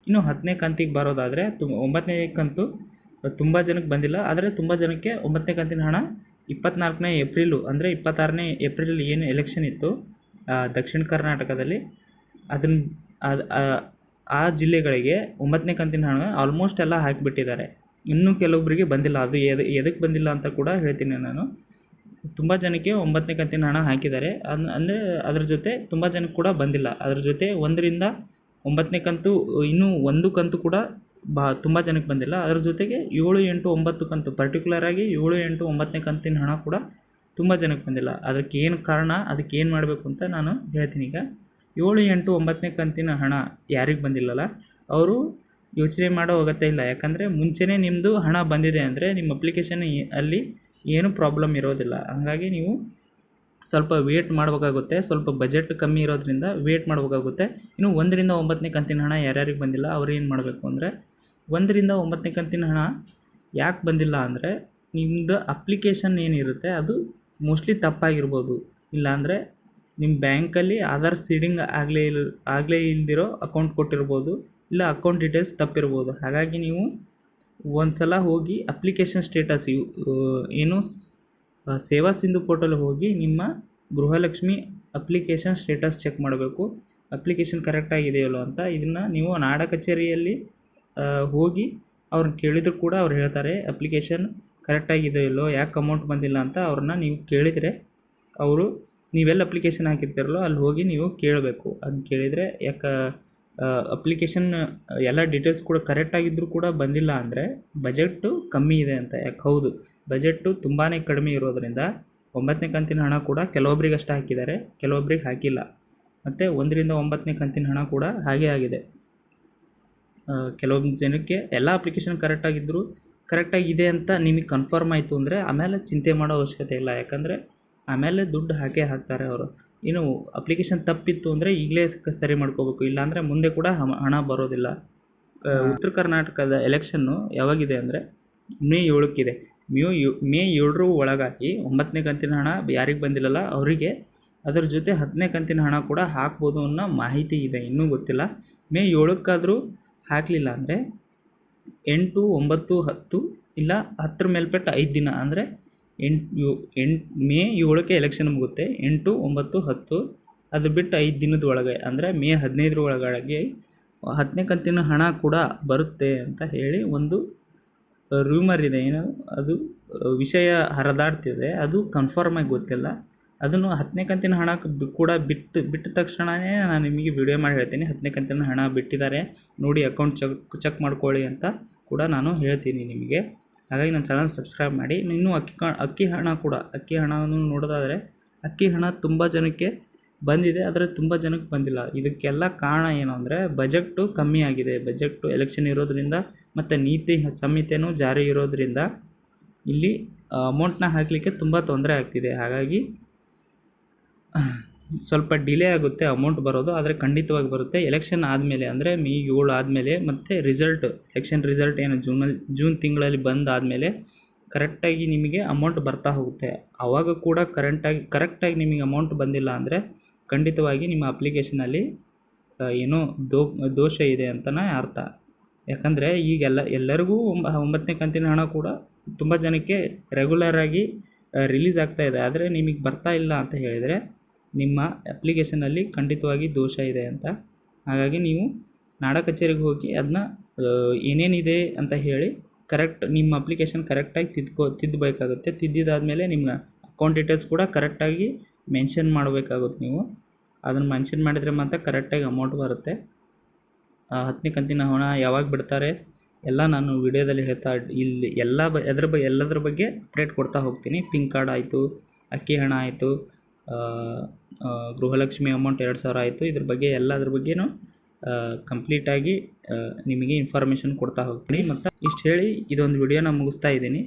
ಇನ್ನು 10ನೇ ಕಂತಿಗೆ ಬರೋದಾದರೆ 9ನೇ ಕಂತು ತುಂಬ ಜನಕ್ಕೆ ಬಂದಿಲ್ಲ. ಆದರೆ ತುಂಬ ಜನಕ್ಕೆ 9ನೇ ಕಂತಿನ ಹಣ 24ನೇ ಏಪ್ರಿಲು ಅಂದರೆ 26ನೇ ಏಪ್ರಿಲ್ ಏನು ಎಲೆಕ್ಷನ್ ಇತ್ತು ದಕ್ಷಿಣ ಕರ್ನಾಟಕದಲ್ಲಿ, ಅದನ್ನು ಆ ಜಿಲ್ಲೆಗಳಿಗೆ 9ನೇ ಕಂತಿನ ಹಣ ಆಲ್ಮೋಸ್ಟ್ ಎಲ್ಲ ಹಾಕಿಬಿಟ್ಟಿದ್ದಾರೆ. ಇನ್ನೂ ಕೆಲವೊಬ್ಬರಿಗೆ ಬಂದಿಲ್ಲ. ಅದು ಎದಕ್ಕೆ ಬಂದಿಲ್ಲ ಅಂತ ಕೂಡ ಹೇಳ್ತೀನಿ ನಾನು. ತುಂಬ ಜನಕ್ಕೆ 9ನೇ ಕಂತಿನ ಹಣ ಹಾಕಿದ್ದಾರೆ. ಅಂದರೆ ಅದ್ರ ಜೊತೆ ತುಂಬ ಜನಕ್ಕೆ ಕೂಡ ಬಂದಿಲ್ಲ. ಅದ್ರ ಜೊತೆ 1ರಿಂದ 9ನೇ ಕಂತು ಇನ್ನೂ ಒಂದು ಕಂತು ಕೂಡ ತುಂಬ ಜನಕ್ಕೆ ಬಂದಿಲ್ಲ. ಅದ್ರ ಜೊತೆಗೆ 7, 8, 9 ಕಂತು ಪರ್ಟಿಕ್ಯುಲರಾಗಿ 7, 8, 9ನೇ ಕಂತಿನ ಹಣ ಕೂಡ ತುಂಬ ಜನಕ್ಕೆ ಬಂದಿಲ್ಲ. ಅದಕ್ಕೆ ಏನು ಕಾರಣ, ಅದಕ್ಕೆ ಏನು ಮಾಡಬೇಕು ಅಂತ ನಾನು ಹೇಳ್ತೀನಿ. ಈಗ 7, 8, 9ನೇ ಕಂತಿನ ಹಣ ಯಾರಿಗೆ ಬಂದಿಲ್ಲಲ್ಲ ಅವರು ಯೋಚನೆ ಮಾಡೋ ಅಗತ್ಯ ಇಲ್ಲ. ಯಾಕಂದರೆ ಮುಂಚೆನೇ ನಿಮ್ಮದು ಹಣ ಬಂದಿದೆ ಅಂದರೆ ನಿಮ್ಮ ಅಪ್ಲಿಕೇಶನ್ ಅಲ್ಲಿ ಏನೂ ಪ್ರಾಬ್ಲಮ್ ಇರೋದಿಲ್ಲ. ಹಾಗಾಗಿ ನೀವು ಸ್ವಲ್ಪ ವೇಟ್ ಮಾಡಬೇಕಾಗುತ್ತೆ. ಸ್ವಲ್ಪ ಬಜೆಟ್ ಕಮ್ಮಿ ಇರೋದ್ರಿಂದ ವೇಟ್ ಮಾಡಬೇಕಾಗುತ್ತೆ. ಇನ್ನು 1ರಿಂದ 9ನೇ ಕಂತಿನ ಹಣ ಯಾರ್ಯಾರಿಗೆ ಬಂದಿಲ್ಲ ಅವ್ರು ಏನು ಮಾಡಬೇಕು ಅಂದರೆ 1ರಿಂದ 9ನೇ ಕಂತಿನ ಹಣ ಯಾಕೆ ಬಂದಿಲ್ಲ ಅಂದರೆ ನಿಮ್ಮದು ಅಪ್ಲಿಕೇಶನ್ ಏನಿರುತ್ತೆ ಅದು ಮೋಸ್ಟ್ಲಿ ತಪ್ಪಾಗಿರ್ಬೋದು. ಇಲ್ಲಾಂದರೆ ನಿಮ್ಮ ಬ್ಯಾಂಕಲ್ಲಿ ಆಧಾರ್ ಸೀಡಿಂಗ್ ಆಗಲೇ ಇಲ್ದಿರೋ ಅಕೌಂಟ್ ಕೊಟ್ಟಿರ್ಬೋದು, ಇಲ್ಲ ಅಕೌಂಟ್ ಡೀಟೇಲ್ಸ್ ತಪ್ಪಿರ್ಬೋದು. ಹಾಗಾಗಿ ನೀವು ಒಂದು ಸಲ ಹೋಗಿ ಅಪ್ಲಿಕೇಶನ್ ಸ್ಟೇಟಸ್ ಏನು ಸೇವಾ ಸಿಂಧು ಪೋರ್ಟಲ್ ಹೋಗಿ ನಿಮ್ಮ ಗೃಹಲಕ್ಷ್ಮಿ ಅಪ್ಲಿಕೇಶನ್ ಸ್ಟೇಟಸ್ ಚೆಕ್ ಮಾಡಬೇಕು. ಅಪ್ಲಿಕೇಶನ್ ಕರೆಕ್ಟಾಗಿದೆಯಲ್ಲೋ ಅಂತ. ಇದನ್ನು ನೀವು ನಾಡ ಕಚೇರಿಯಲ್ಲಿ ಹೋಗಿ ಅವ್ರನ್ನ ಕೇಳಿದ್ರು ಕೂಡ ಅವ್ರು ಹೇಳ್ತಾರೆ ಅಪ್ಲಿಕೇಶನ್ ಕರೆಕ್ಟಾಗಿದೆಯಲ್ಲೋ, ಯಾಕೆ ಅಮೌಂಟ್ ಬಂದಿಲ್ಲ ಅಂತ. ಅವ್ರನ್ನ ನೀವು ಕೇಳಿದರೆ ಅವರು ನೀವೆಲ್ಲ ಅಪ್ಲಿಕೇಶನ್ ಹಾಕಿರ್ತೀರಲ್ಲೋ ಅಲ್ಲಿ ಹೋಗಿ ನೀವು ಕೇಳಬೇಕು. ಅದನ್ನ ಕೇಳಿದರೆ ಯಾಕೆ ಅಪ್ಲಿಕೇಶನ್ ಎಲ್ಲ ಡೀಟೇಲ್ಸ್ ಕೂಡ ಕರೆಕ್ಟಾಗಿದ್ದರೂ ಕೂಡ ಬಂದಿಲ್ಲ ಅಂದರೆ ಬಜೆಟ್ಟು ಕಮ್ಮಿ ಇದೆ ಅಂತ. ಯಾಕೆ ಹೌದು, ಬಜೆಟ್ಟು ತುಂಬಾ ಕಡಿಮೆ ಇರೋದರಿಂದ 9ನೇ ಕಂತಿನ ಹಣ ಕೂಡ ಕೆಲವೊಬ್ಬರಿಗಷ್ಟೇ ಹಾಕಿದ್ದಾರೆ, ಕೆಲವೊಬ್ಬರಿಗೆ ಹಾಕಿಲ್ಲ. ಮತ್ತು 1ರಿಂದ 9ನೇ ಕಂತಿನ ಹಣ ಕೂಡ ಹಾಗೇ ಆಗಿದೆ. ಕೆಲವೊಂದು ಜನಕ್ಕೆ ಎಲ್ಲ ಅಪ್ಲಿಕೇಶನ್ ಕರೆಕ್ಟಾಗಿದೆ ಅಂತ ನಿಮಗೆ ಕನ್ಫರ್ಮ್ ಆಯಿತು ಅಂದರೆ ಆಮೇಲೆ ಚಿಂತೆ ಮಾಡೋ ಅವಶ್ಯಕತೆ ಇಲ್ಲ. ಯಾಕಂದರೆ ಆಮೇಲೆ ದುಡ್ಡು ಹಾಕ್ತಾರೆ ಅವರು. ಇನ್ನು ಅಪ್ಲಿಕೇಶನ್ ತಪ್ಪಿತ್ತು ಅಂದರೆ ಈಗಲೇ ಸರಿ ಮಾಡ್ಕೋಬೇಕು, ಇಲ್ಲಾಂದರೆ ಮುಂದೆ ಕೂಡ ಹಣ ಬರೋದಿಲ್ಲ. ಉತ್ತರ ಕರ್ನಾಟಕದ ಎಲೆಕ್ಷನ್ನು ಯಾವಾಗಿದೆ ಅಂದರೆ ಮೇ 7ಕ್ಕಿದೆ. ಮೇ 7ರ ಒಳಗಾಗಿ 9ನೇ ಕಂತಿನ ಹಣ ಯಾರಿಗೆ ಬಂದಿಲ್ಲಲ್ಲ ಅವರಿಗೆ ಅದರ ಜೊತೆ 10ನೇ ಕಂತಿನ ಹಣ ಕೂಡ ಹಾಕ್ಬೋದು ಅನ್ನೋ ಮಾಹಿತಿ ಇದೆ. ಇನ್ನೂ ಗೊತ್ತಿಲ್ಲ. ಮೇ 7ಕ್ಕಾದರೂ ಹಾಕಲಿಲ್ಲ ಅಂದರೆ 8, 9, 10 ಇಲ್ಲ 10ರ ಮೇಲ್ಪಟ್ಟು 5 ದಿನ ಅಂದರೆ ಮೇ 7ಕ್ಕೆ ಎಲೆಕ್ಷನ್ ಮುಗುತ್ತೆ. 8, 9, 10 ಅದು ಬಿಟ್ಟು 5 ದಿನದ ಒಳಗೆ ಅಂದರೆ ಮೇ 15ರ ಒಳಗಾಗಿ 10ನೇ ಕಂತಿನ ಹಣ ಕೂಡ ಬರುತ್ತೆ ಅಂತ ಹೇಳಿ ಒಂದು ರೂಮರ್ ಇದೆ. ಏನು ಅದು ವಿಷಯ ಹರಿದಾಡ್ತಿದೆ, ಅದು ಕನ್ಫರ್ಮ್ ಆಗಿ ಗೊತ್ತಿಲ್ಲ. ಅದನ್ನು 10ನೇ ಕಂತಿನ ಹಣ ಕೂಡ ಬಿಟ್ಟ ತಕ್ಷಣವೇ ನಾನು ನಿಮಗೆ ವಿಡಿಯೋ ಮಾಡಿ ಹೇಳ್ತೀನಿ. 10ನೇ ಕಂತಿನ ಹಣ ಬಿಟ್ಟಿದ್ದಾರೆ ನೋಡಿ, ಅಕೌಂಟ್ ಚೆಕ್ ಮಾಡ್ಕೊಳ್ಳಿ ಅಂತ ಕೂಡ ನಾನು ಹೇಳ್ತೀನಿ ನಿಮಗೆ. ಹಾಗಾಗಿ ನನ್ನ ಚಾನಲ್ ಸಬ್ಸ್ಕ್ರೈಬ್ ಮಾಡಿ. ಇನ್ನೂ ಅಕ್ಕಿ ಹಣವನ್ನು ನೋಡೋದಾದರೆ ಅಕ್ಕಿ ಹಣ ತುಂಬ ಜನಕ್ಕೆ ಬಂದಿದೆ, ಆದರೆ ತುಂಬ ಜನಕ್ಕೆ ಬಂದಿಲ್ಲ. ಇದಕ್ಕೆಲ್ಲ ಕಾರಣ ಏನು ಅಂದರೆ ಬಜೆಟ್ಟು ಕಮ್ಮಿ ಆಗಿದೆ. ಬಜೆಟ್ಟು ಎಲೆಕ್ಷನ್ ಇರೋದ್ರಿಂದ ಮತ್ತು ನೀತಿ ಸಂಹಿತೆನೂ ಜಾರಿ ಇರೋದ್ರಿಂದ ಇಲ್ಲಿ ಅಮೌಂಟ್ನ ಹಾಕಲಿಕ್ಕೆ ತುಂಬ ತೊಂದರೆ ಆಗ್ತಿದೆ. ಹಾಗಾಗಿ ಸ್ವಲ್ಪ ಡಿಲೇ ಆಗುತ್ತೆ ಅಮೌಂಟ್ ಬರೋದು, ಆದರೆ ಖಂಡಿತವಾಗಿ ಬರುತ್ತೆ. ಎಲೆಕ್ಷನ್ ಆದಮೇಲೆ ಅಂದರೆ ಮೇ 7 ಆದಮೇಲೆ ಮತ್ತು ಎಲೆಕ್ಷನ್ ರಿಸಲ್ಟ್ ಏನು ಜೂನ್ ತಿಂಗಳಲ್ಲಿ ಬಂದಾದಮೇಲೆ ಕರೆಕ್ಟಾಗಿ ನಿಮಗೆ ಅಮೌಂಟ್ ಬರ್ತಾ ಹೋಗುತ್ತೆ. ಆವಾಗ ಕೂಡ ಕರೆಕ್ಟಾಗಿ ನಿಮಗೆ ಅಮೌಂಟ್ ಬಂದಿಲ್ಲ ಅಂದರೆ ಖಂಡಿತವಾಗಿ ನಿಮ್ಮ ಅಪ್ಲಿಕೇಶನಲ್ಲಿ ಏನೋ ದೋಷ ಇದೆ ಅಂತಲೇ ಅರ್ಥ. ಯಾಕಂದರೆ ಈಗೆಲ್ಲ ಎಲ್ಲರಿಗೂ 9ನೇ ಕಂತಿನ ಹಣ ಕೂಡ ತುಂಬ ಜನಕ್ಕೆ ರೆಗ್ಯುಲರಾಗಿ ರಿಲೀಸ್ ಆಗ್ತಾ ಇದೆ, ಆದರೆ ನಿಮಗೆ ಬರ್ತಾ ಇಲ್ಲ ಅಂತ ಹೇಳಿದರೆ ನಿಮ್ಮ ಅಪ್ಲಿಕೇಶನಲ್ಲಿ ಖಂಡಿತವಾಗಿ ದೋಷ ಇದೆ ಅಂತ. ಹಾಗಾಗಿ ನೀವು ನಾಡ ಕಚೇರಿಗೆ ಹೋಗಿ ಅದನ್ನ ಏನೇನಿದೆ ಅಂತ ಹೇಳಿ ನಿಮ್ಮ ಅಪ್ಲಿಕೇಶನ್ ಕರೆಕ್ಟಾಗಿ ತಿದ್ದಬೇಕಾಗುತ್ತೆ. ತಿದ್ದಿದಾದಮೇಲೆ ನಿಮ್ಮ ಅಕೌಂಟ್ ಡೀಟೇಲ್ಸ್ ಕೂಡ ಕರೆಕ್ಟಾಗಿ ಮೆನ್ಷನ್ ಮಾಡಬೇಕಾಗುತ್ತೆ. ನೀವು ಅದನ್ನು ಮೆನ್ಷನ್ ಮಾಡಿದರೆ ಮಾತ್ರ ಕರೆಕ್ಟಾಗಿ ಅಮೌಂಟ್ ಬರುತ್ತೆ. 10ನೇ ಕಂತಿನ ಹಣ ಯಾವಾಗ ಬಿಡ್ತಾರೆ ಎಲ್ಲ ನಾನು ವಿಡಿಯೋದಲ್ಲಿ ಇಲ್ಲಿ ಎಲ್ಲದರ ಬಗ್ಗೆ ಅಪ್ಡೇಟ್ ಕೊಡ್ತಾ ಹೋಗ್ತೀನಿ. ಪಿಂಕ್ ಕಾರ್ಡ್ ಆಯಿತು, ಅಕ್ಕಿ ಹಣ ಆಯಿತು, ಗೃಹಲಕ್ಷ್ಮಿ ಅಮೌಂಟ್ 2000 ಆಯಿತು. ಇದ್ರ ಬಗ್ಗೆ ಎಲ್ಲದ್ರ ಬಗ್ಗೆನೂ ಕಂಪ್ಲೀಟಾಗಿ ನಿಮಗೆ ಇನ್ಫಾರ್ಮೇಷನ್ ಕೊಡ್ತಾ ಹೋಗ್ತೀನಿ. ಮತ್ತು ಇಷ್ಟು ಹೇಳಿ ಇದೊಂದು ವಿಡಿಯೋನ ಮುಗಿಸ್ತಾ ಇದ್ದೀನಿ.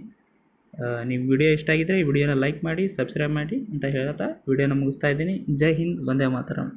ನೀವು ವಿಡಿಯೋ ಇಷ್ಟ ಆಗಿದ್ದರೆ ಈ ವಿಡಿಯೋನ ಲೈಕ್ ಮಾಡಿ, ಸಬ್ಸ್ಕ್ರೈಬ್ ಮಾಡಿ ಅಂತ ಹೇಳ್ತಾ ವಿಡಿಯೋನ ಮುಗಿಸ್ತಾ ಇದ್ದೀನಿ. ಜೈ ಹಿಂದ್, ವಂದೇ ಮಾತರಂ.